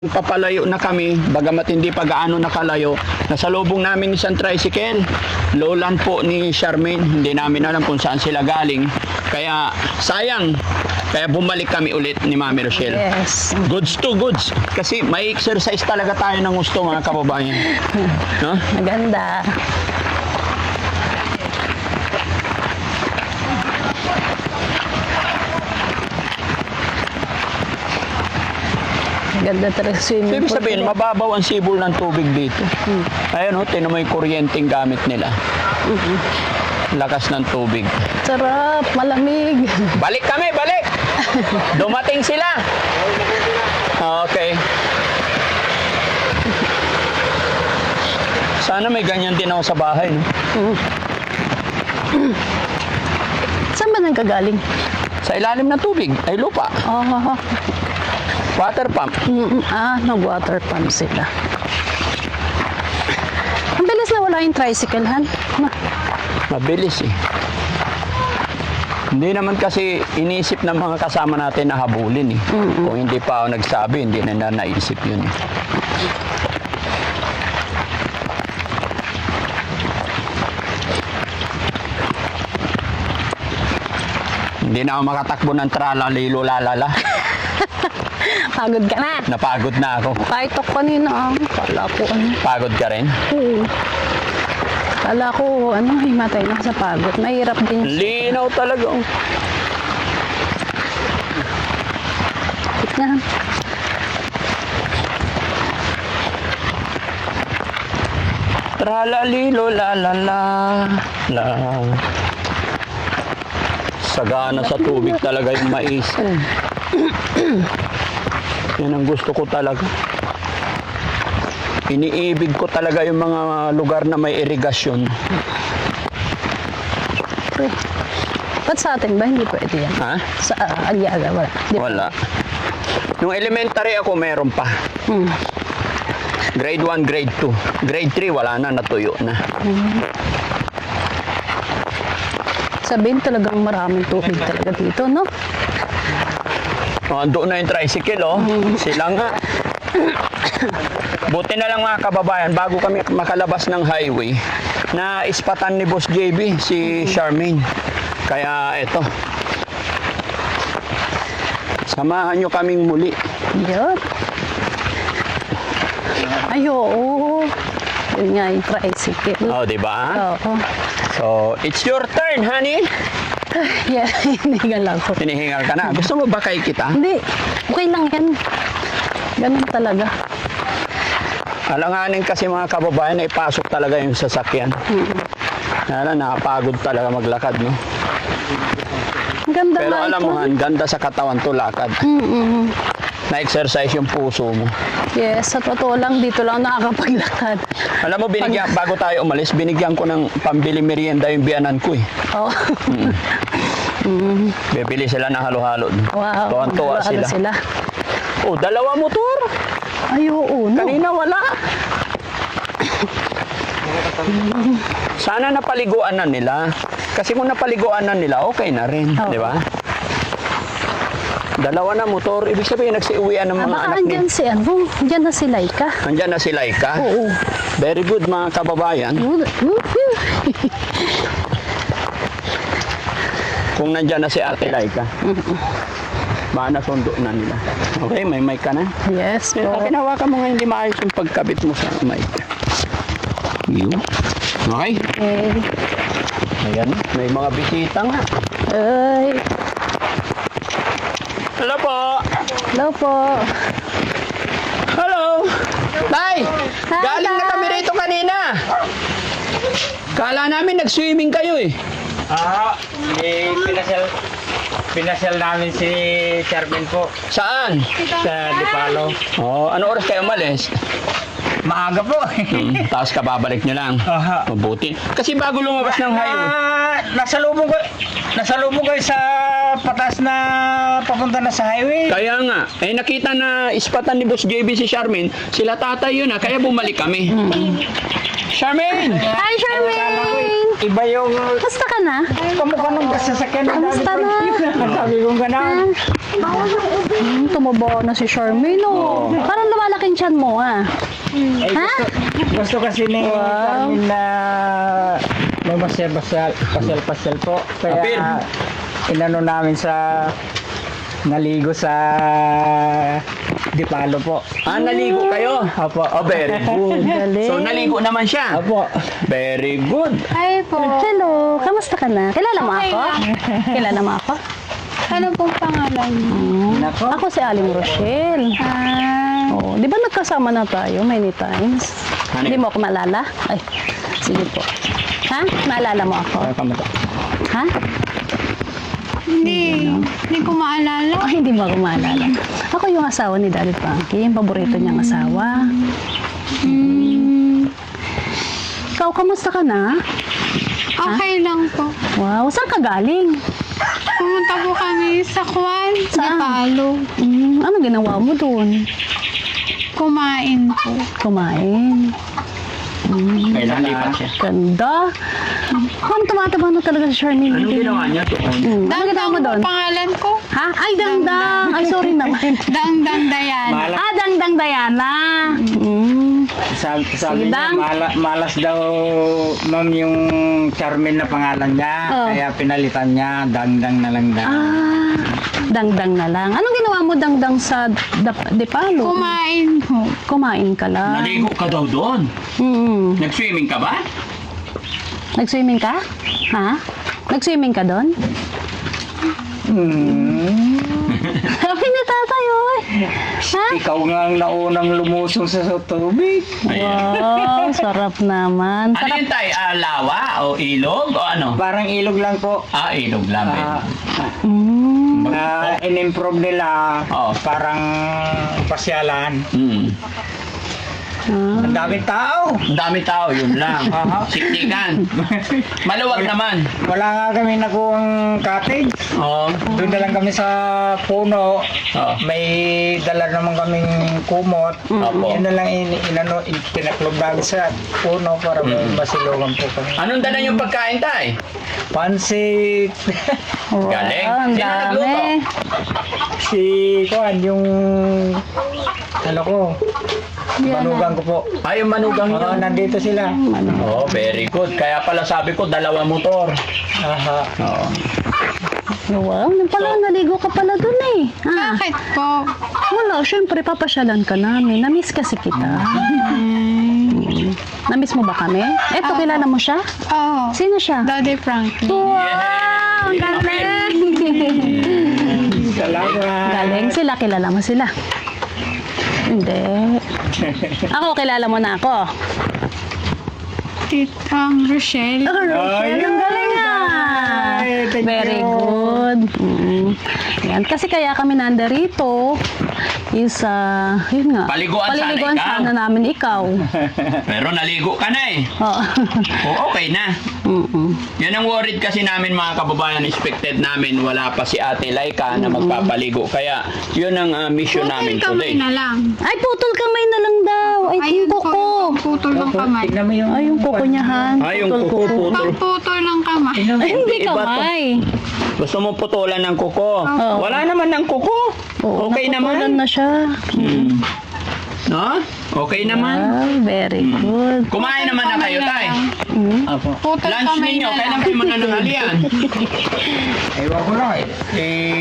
Papalayo na kami, bagamat hindi pa gaano nakalayo. Nasalubong namin isang tricycle. Lowland po ni Charmaine. Hindi namin alam kung saan sila galing. Kaya sayang. Kaya bumalik kami ulit ni Mami Rochelle. Yes. Goods to goods. Kasi may exercise talaga tayo ng gusto, mga kababayan. No? Maganda. Ganda talaga swimming So, ibig pool sabihin, nila. mababaw ang sibol ng tubig dito. Ayun, tinan mo yung kuryenteng gamit nila. Lakas ng tubig. Sarap, malamig. Balik kami, balik! Dumating sila! Okay. Sana may ganyan din ako sa bahay, no? Saan ba nanggagaling? Sa ilalim ng tubig, ay lupa. Oh, Water pump. nag-water pump sila. Ang bilis na wala yung tricycle, han? Mabilis eh. Hindi naman kasi iniisip ng mga kasama natin na habulin eh. Kung hindi pa ako nagsabi, hindi na naisip yun eh. Hindi na ako makatakbo ng tralalilo lalala. Pagod ka na. Napagod na ako. Kahit ako kanina, kala ko Pagod ka rin? Oo. Kala ko, himatay na sa pagod. Mahirap din. Linaw talaga. Sakit na. Tralalilo lalala. La. Sagana sa tubig talaga yung mais. Yan ang gusto ko talaga. Iniibig ko talaga yung mga lugar na may irigasyon. Ba't sa atin ba? Hindi pwede yan. Ha? Sa Aliaga, wala. Di ba? Wala. Nung elementary ako, meron pa. Grade 1, grade 2. Grade 3, wala na, natuyo na. Sabihin talagang maraming tubig talaga dito, no? Doon na yung tricycle, oh. Sila nga. Buti na lang mga kababayan, bago kami makalabas ng highway, na ispatan ni Boss JB, si Charmaine. Kaya eto. Samahan nyo kaming muli. Yun. Ay, oo. Yun nga yung tricycle. Oh, di ba? Oo. So, it's your turn, honey. Yeah, hindi ka lang po. Hinihingal ka na. Gusto mo ba kay kita? Hindi. Okay lang yan. Ganun talaga. Alanganin kasi mga kababayan na ipasok talaga yung sasakyan. Nakapagod talaga maglakad, no? Ang ganda Pero nga alam ito. mo, Han, ganda sa katawan to lakad. Na-exercise yung puso mo. Yes, sa totoo lang, dito lang nakakapaglakad. Alam mo, bago tayo umalis, binigyan ko ng pambili merienda yung biyanan ko eh. Oh. Bibili sila ng halo-halo. Wow. Tuwan-tuwa Ano sila. Oh, dalawa motor. Ay, oo, no. Kanina wala. Sana napaliguan na nila. Kasi kung napaliguan na nila, okay na rin. Oo. Di ba? Dalawa na motor. Ibig sabihin, nagsiuwian ng mga Baka anak andyan ni... si andyan na si Laika. Andyan na si Laika. Oo. Very good, mga kababayan. Kung nandyan na si Ate Laika. Baka nasundo na nila. Okay, may mic ka na. Yes, po. Kinawakan mo nga hindi maayos yung pagkabit mo sa mic. Yun. Okay. Okay. Ayan, may mga bisita nga. Ay. Hello po. Hello po. Hello. Tay, Hi, galing na Tay. kami rito kanina. Kala namin nag-swimming kayo eh. Pinasyal namin si Charmaine po Saan? sa Dipalo. Oh, ano oras kayo umalis? Maaga po. Tapos kababalik nyo lang. Aha. Mabuti. Kasi bago lumabas ng highway. Nasalubong ko sa patas na papunta na sa highway. Kaya nga, nakita na ispatan ni Boss JB si Charmaine, sila tatay yun kaya bumalik kami. Charmaine! Hi, Charmaine! Iba yung Basta ka na? kamukha ng sasakyan. Kamusta na? Sabi ko gano'n. Tumaba na si Charmaine, oh. Parang lumalaking tiyan mo, ah. Eh, Ha? gusto kasi ni Carmen na may pasyal po. Apir. Kaya inano namin sa naligo sa Dipalo po. Naligo kayo? Apo. Oh, very good. Galing. So, naligo naman siya? Apo. Very good. Hi po. Hello, kamusta ka na? Kilala mo Okay ako? Kilala mo ako? Ano pong pangalan mo? Nako. Ako si Aling Rochelle. Oh, di ba nagkasama na tayo many times? Ano Hindi yun? mo ako maalala? Ay, sige po. Ha? Maalala mo ako? Ha? Hindi ko maalala. Oh, hindi mo ako maalala. Ako yung asawa ni Daddy Frankie, yung paborito niyang asawa. Ikaw, kamusta ka na? Okay lang po. Wow, saan ka galing? Pumunta po kami sa Kwan, sa Saan? Palo. Ano ginawa mo doon? Kumain po. Kumain. Kailan lipat siya? Ganda. Kung tumataba na talaga si Charmaine. Anong ginawa niya doon? Ano ginawa mo po doon? pangalan ko. Ha? Ay, Dangdang. Ay, sorry naman. Dangdang Dayan. Dangdang Diana. Mm. Sabi Sige, niya, Dang. malas daw, ma'am, yung Carmen na pangalan niya. Oh. Kaya pinalitan niya, Dangdang na lang daw. Dangdang na lang. Anong ginawa mo, Dangdang, sa Dipalo? Kumain po. Kumain ka lang. Naligo ka daw doon? Nag-swimming ka ba? Nag-swimming ka? Ha? Nag-swimming ka doon? Sabi ni tatay, oy. Ha? Ikaw nga ang naunang lumusong sa tubig. Wow, sarap naman. Ano yun tayo? Lawa o ilog o ano? Parang ilog lang po. Ilog lang. In-improve nila, Oo. parang pasyalan. Ang daming tao. Ang dami tao, yun lang. Siktikan. Maluwag naman. Wala nga kami nakuhang cottage. Oo. Doon na lang kami sa puno. Oo. May dala naman kaming kumot. Opo. Yun na lang pinaklob namin sa puno para may masilugan po kami. Anong dala yung pagkain tay? Pansit. Wow, Galing. ang Sino dami. nagluto? Si Kuan, yung ano ko, manugang ko po. Yung manugang Oo, yun. nandito sila. Oh, very good. Kaya pala sabi ko, dalawa motor. Aha. Oo. Wow, pala naligo ka pala dun eh. Bakit po? Wala, syempre papasyalan ka namin. Namiss kasi kita. Namiss mo ba kami? Eto, kilala mo siya? Oo. Sino siya? Daddy Frankie. Wow, ang galing! Salamat. Galing sila, kilala mo sila. Hindi. Ako, kilala mo na ako. Titang Rochelle. Rochelle, ang galing ah! Ay, thank Very you. good. Yan, kasi kaya kami nandarito is, yun nga. Paliguan sana ikaw. sana namin ikaw. Pero naligo ka na eh. Oo. Okay na. Yan ang worried kasi namin mga kababayan. Expected namin wala pa si Ate Laika na magpapaligo. Kaya yun ang mission namin Putol today. kamay na lang. Ay, putol kamay na lang daw. Ay, Ayun yung po. kuko. Putol ng kamay. Tignan mo yung... Ay, yung kuko niya, Han. Yung kuko. Pagputol ng kamay. Ay, hindi Iba to. kamay. Gusto mo putulan ng kuko? Oo. Wala naman ng kuko. Oo, Okay naputulan naman. na siya. No? Okay naman. Wow, very good. Kumain naman na kayo, Tay. Apo. Putol Lunch kamay ninyo, na lang. kailan kayo mananangalian? Ewan ko lang eh.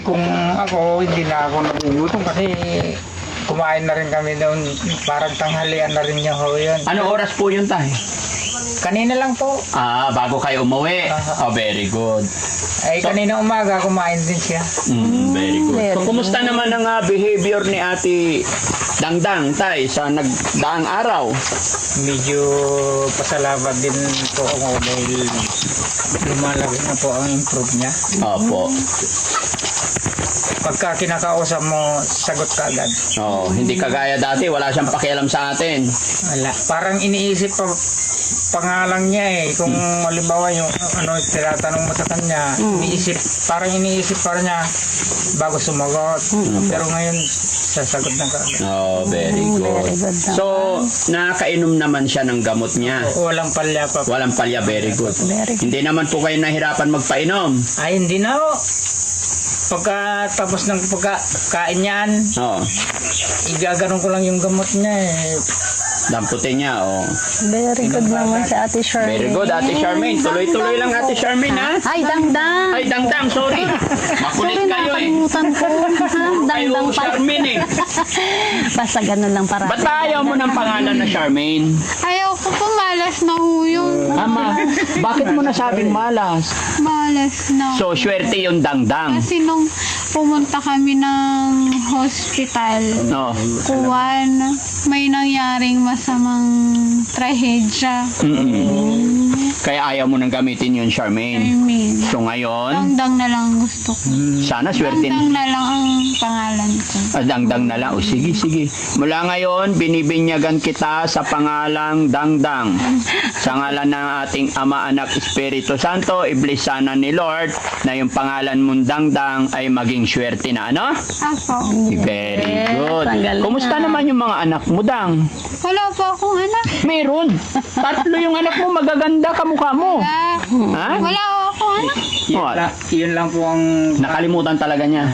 Kung ako, hindi na ako nagugutom kasi kumain na rin kami doon. Parang tanghalian na rin yung ho yun. Ano oras po yun, Tay? Kanina lang po. Bago kayo umuwi. Oh, very good. Ay, kanina umaga, kumain din siya. Very good. Very So, kumusta naman ang behavior ni Ate Dangdang, Tay, sa nagdaang araw? Medyo pasalamat din po ako dahil lumalaki na po ang improve niya. Opo. Pagka kinakausap mo, sagot ka agad. Oh, hindi kagaya dati, wala siyang pakialam sa atin. Wala. Parang iniisip pa pangalan niya eh. Kung halimbawa yung ano, tinatanong mo sa kanya, parang iniisip pa niya bago sumagot. Pero ngayon, sasagot na ka agad. Oh, very good. Very good na. So, nakakainom naman siya ng gamot niya. Walang palya pa. Walang palya, very good. Very good. Hindi naman po kayo nahirapan magpainom. Ay, hindi na ho. pagkatapos ng pagkain niyan, Oo. igaganon ko lang yung gamot niya eh. Damputin niya, oh. Very good naman si Ate Charmaine. Very good, Ate Charmaine. Tuloy-tuloy lang, Ate Charmaine, ha? Ay, dangdang. Ay, dangdang, sorry. Makulit Sorry, kayo, eh. nakalimutan ko. Dangdang Kayo, pa. Charmaine, eh. Basta ganun lang para. Ba't ba ayaw mo ng pangalan na Charmaine? Ayaw ko po, malas na ho yung Ama, bakit mo nasabing malas? malas na. So, swerte yung dangdang. Kasi nung pumunta kami ng hospital, No. kuwan, may nangyaring masamang trahedya. Kaya ayaw mo nang gamitin yun, I Charmaine. mean, So, ngayon, dangdang na lang gusto ko. sana swerte Dangdang na lang ang pangalan ko. Dangdang na lang. O, sige, sige. Mula ngayon, binibinyagan kita sa pangalang Dangdang. Sa ngalan ng ating Ama, Anak, Espiritu Santo, iblis sana ni Lord na yung pangalan mong Dangdang ay maging swerte na, ano? Ako. Very good. ang galing Kumusta na. naman yung mga anak mo, Dang? Wala po akong anak. Meron. Tatlo yung anak mo, magaganda kamukha mo. Wala. Ha? Wala akong anak. Yun lang po ang Nakalimutan talaga niya.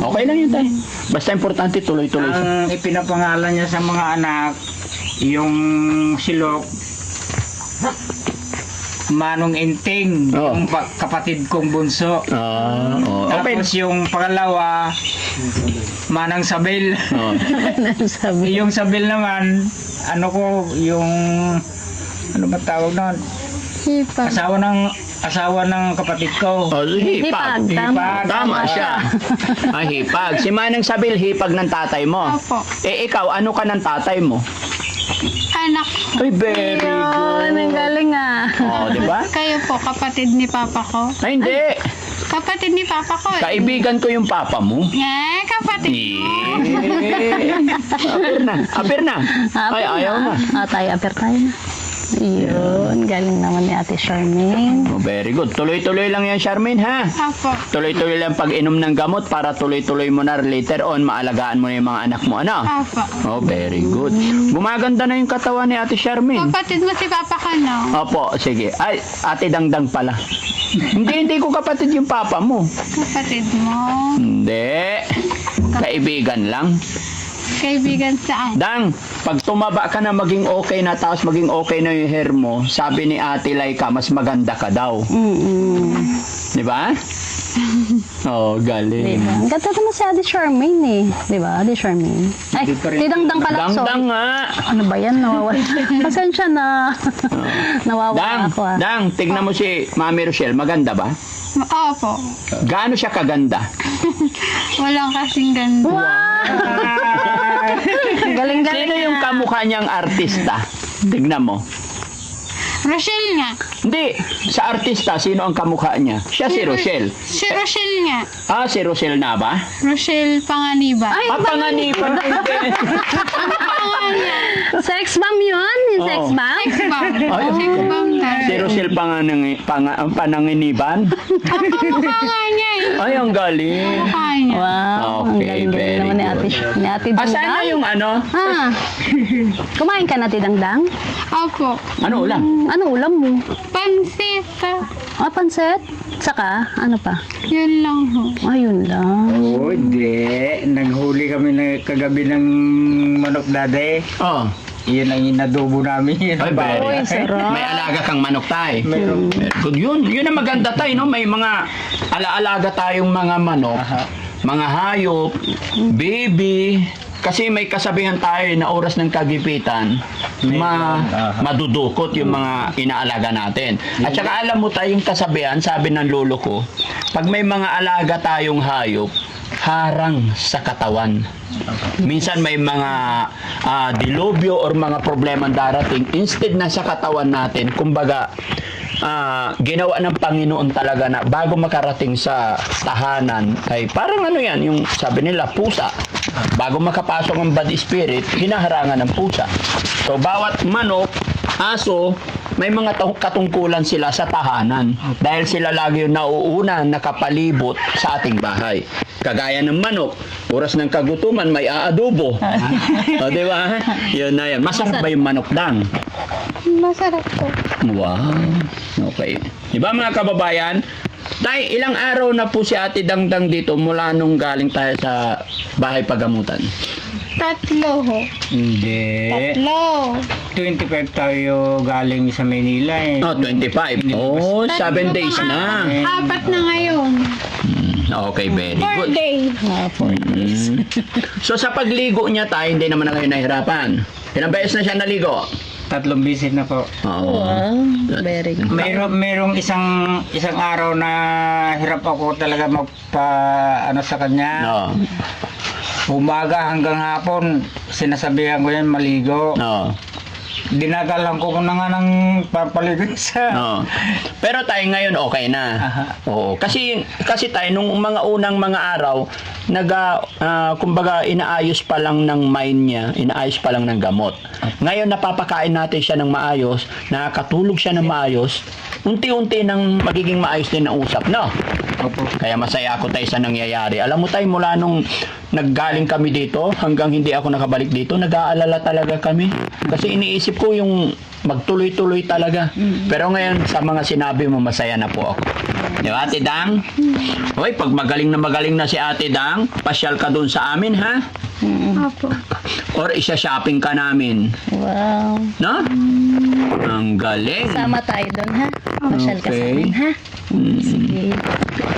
Okay lang yun, tay. Basta importante, tuloy-tuloy siya. ang ipinapangalan niya sa mga anak, yung silok, Manong Inting, Oh. yung kapatid kong bunso. Okay. Tapos yung pangalawa, Manang Sabel. Oh. Sabi. Yung Sabel naman, ano ko, yung, ano ba tawag na? Hipag. Asawa ng kapatid ko. Oh, hipag. Hipag, tama. Tama siya. Ay, hipag. Si Manang Sabil, hipag ng tatay mo. Opo. Eh, ikaw, ano ka ng tatay mo? Anak. Ay, very Yun, ang good. galing ah. Oh, di ba? Kayo po, kapatid ni Papa ko. Ay, hindi. Kapatid ni Papa ko. Kaibigan ko yung papa mo. Kapatid mo. Apir na. Apir na. Ay, ayaw na. Tayo, aper tayo na. Yun, galing naman ni Ate Charmaine. Oh, very good. Tuloy-tuloy lang yan, Charmaine, ha? Apo. Tuloy-tuloy lang pag-inom ng gamot para tuloy-tuloy mo na later on, maalagaan mo na yung mga anak mo, ano? Apo. Oh, very good. Gumaganda na yung katawan ni Ate Charmaine. Kapatid mo si Papa ka, no? Opo, sige. Ay, Ate Dangdang pala. hindi ko kapatid yung papa mo. Kapatid mo. Hindi. Kaibigan lang. Kaibigan saan? Dang, pag tumaba ka na maging okay na, tapos maging okay na yung hair mo, sabi ni Ate Laika, mas maganda ka daw. Di ba? Oh, galing. Diba? Ang ganda naman si Ate Charmaine eh. Diba, Ate Charmaine? Ay, didangdang pala. Dangdang Sorry. nga. Ano ba yan? Nawawala. Pasensya na. Nawawala Dang, ako ah. Dang, tignan mo si Mami Rochelle, maganda ba? Opo. Gaano siya kaganda? Walang kasing ganda. Galing-galing. Sino yung kamukha niyang artista? Tignan mo. Rochelle nga. Hindi, sa artista, sino ang kamukha niya? Siya si Rochelle. Si Rochelle nga. Ah, si Rochelle na ba? Rochelle Panganiba. Ay, Panganiban. sex bomb yun? Yung sex Oo. bomb? Sex bomb. Ay, Sex bomb na. Si Rochelle Pananginiban? Ang kamukha nga niya eh. Ay, ang galing. Kamukha niya. Wow, ang Okay, galing very naman ni Ate, good. ni Ate Dangdang. Asan na yung ano? Ah, kumain ka na, Ate Dangdang? Opo. Ano ulam? Ano ulam mo? Pansit. Pansit? Saka, ano pa? Yun lang ho. Ayun lang. Oo, hindi. Naghuli kami kagabi ng manok dade. Oh. Iyan ang inadobo namin. Ay, very Uy, sarap. May alaga kang manok tay. Meron. Very good. Yun ang maganda tay, no? May mga alaalaga tayong mga manok, mga hayop, baby. Kasi may kasabihan tayo na oras ng kagipitan, madudukot yung mga inaalaga natin. At saka alam mo tayong kasabihan, sabi ng lolo ko, pag may mga alaga tayong hayop, harang sa katawan. Minsan may mga dilubyo or mga problema darating, instead na sa katawan natin, kumbaga, ginawa ng Panginoon talaga na bago makarating sa tahanan, ay parang ano yan, yung sabi nila, pusa. Bago makapasok ang bad spirit, hinaharangan ng pusa. So, bawat manok, aso, may mga katungkulan sila sa tahanan. Dahil sila lagi yung nauuna nakapalibot sa ating bahay. Kagaya ng manok, oras ng kagutuman, may aadobo. O, di ba? Yun na yan. Masarap ba yung manok, Dang? Masarap po. Wow. Okay. Di ba mga kababayan, Tay, ilang araw na po si Ate Dangdang dito mula nung galing tayo sa bahay pagamutan? 3 ho. Hindi. 3. 25 tayo galing sa Manila eh. Oh, 25. Oh, 7 days na. 4 na ngayon. Okay, very 4 good. days. So sa pagligo niya tayo, hindi naman na kayo nahihirapan. Ilang beses na siya naligo? 3 visit na po. Oo. Very good. Merong isang araw na hirap ako talaga ano sa kanya. No. Umaga hanggang hapon, sinasabihan ko yan maligo. No. Dinagalan ko na nga ng papaligo sa... No. Pero tayo ngayon okay na. Aha. Oo. Kasi tayo nung mga unang mga araw, kumbaga inaayos pa lang ng mind niya, inaayos pa lang ng gamot. Ngayon napapakain natin siya ng maayos, nakakatulog siya ng maayos, unti-unti nang magiging maayos din ang usap, no? Opo. Kaya masaya ako tayo sa nangyayari. Alam mo tayo, mula nung naggaling kami dito, hanggang hindi ako nakabalik dito, nag-aalala talaga kami. Kasi iniisip ko yung magtuloy-tuloy talaga. Pero ngayon, sa mga sinabi mo, masaya na po ako. Di ba, Ate Dang? Hoy, pag magaling na si Ate Dang, pasyal ka dun sa amin, ha? Opo. Or isa-shopping ka namin. Wow. No? Ang galing. Sama tayo doon, ha? Masyal ka sa Okay. amin, ha? Sige.